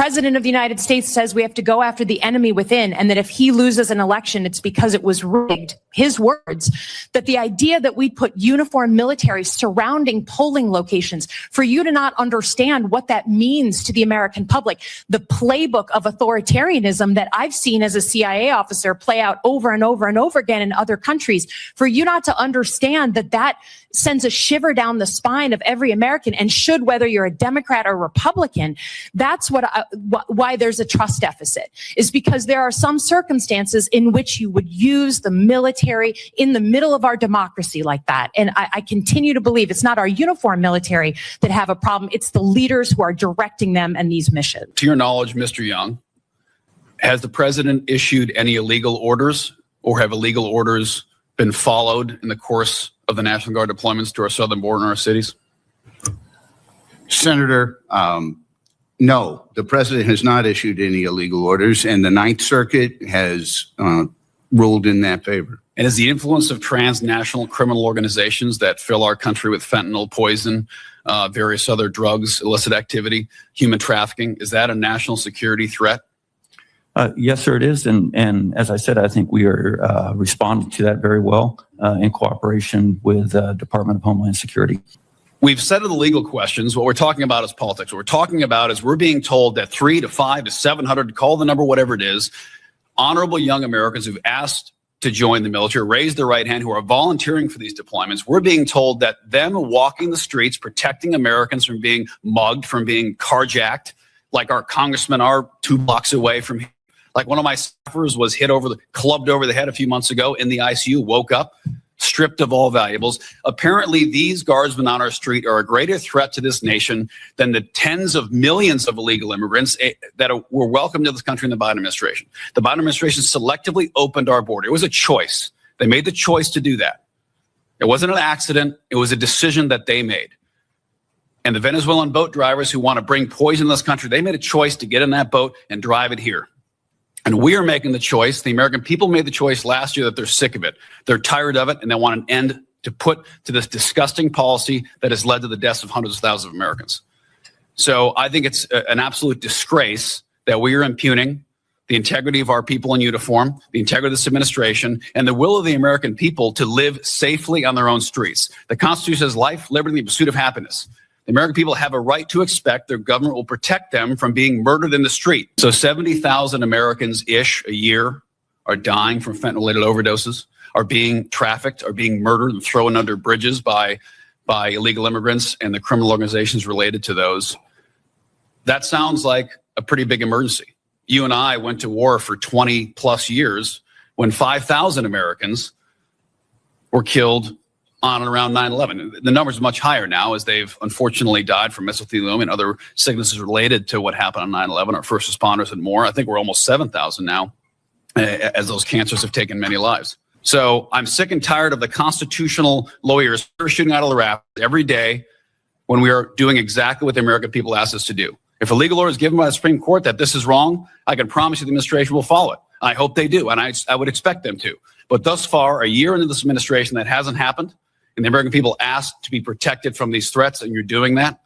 president of the United States says we have to go after the enemy within, and that if he loses an election, it's because it was rigged, his words, that the idea that we put uniformed military surrounding polling locations, for you to not understand what that means to the American public, the playbook of authoritarianism that I've seen as a CIA officer play out over and over and over again in other countries, for you not to understand that that sends a shiver down the spine of every American, and should, whether you're a Democrat or Republican. That's why there's a trust deficit, is because there are some circumstances in which you would use the military in the middle of our democracy like that. And I continue to believe it's not our uniformed military that have a problem. It's the leaders who are directing them and these missions. To your knowledge, Mr. Young, has the president issued any illegal orders, or have illegal orders been followed in the course of the National Guard deployments to our southern border and our cities? Senator, no, the president has not issued any illegal orders, and the Ninth Circuit has ruled in that favor. And is the influence of transnational criminal organizations that fill our country with fentanyl, poison, various other drugs, illicit activity, human trafficking, is that a national security threat? Yes, sir, it is. And as I said, I think we are responding to that very well in cooperation with the Department of Homeland Security. We've settled the legal questions. What we're talking about is politics. What we're talking about is we're being told that 3 to 5 to 700, call the number, whatever it is, honorable young Americans who've asked to join the military, raise their right hand, who are volunteering for these deployments. We're being told that them walking the streets, protecting Americans from being mugged, from being carjacked, like our congressmen are 2 blocks away from here. Like one of my staffers was clubbed over the head a few months ago in the ICU, woke up, stripped of all valuables. Apparently, these guardsmen on our street are a greater threat to this nation than the tens of millions of illegal immigrants that were welcomed to this country in the Biden administration. The Biden administration selectively opened our border. It was a choice. They made the choice to do that. It wasn't an accident. It was a decision that they made. And the Venezuelan boat drivers who want to bring poison to this country, they made a choice to get in that boat and drive it here. And we are making the choice. The American people made the choice last year that they're sick of it. They're tired of it, and they want an end to put to this disgusting policy that has led to the deaths of hundreds of thousands of Americans. So I think it's an absolute disgrace that we are impugning the integrity of our people in uniform, the integrity of this administration, and the will of the American people to live safely on their own streets. The Constitution says life, liberty, and the pursuit of happiness. The American people have a right to expect their government will protect them from being murdered in the street. So 70,000 Americans-ish a year are dying from fentanyl-related overdoses, are being trafficked, are being murdered and thrown under bridges by illegal immigrants and the criminal organizations related to those. That sounds like a pretty big emergency. You and I went to war for 20 plus years when 5,000 Americans were killed on and around 9/11. The number's much higher now, as they've unfortunately died from mesothelioma and other sicknesses related to what happened on 9/11. Our first responders and more. I think we're almost 7,000 now, as those cancers have taken many lives. So I'm sick and tired of the constitutional lawyers shooting out of the rafters every day when we are doing exactly what the American people asked us to do. If a legal order is given by the Supreme Court that this is wrong, I can promise you the administration will follow it. I hope they do, and I would expect them to. But thus far, a year into this administration, that hasn't happened. And the American people asked to be protected from these threats, and you're doing that.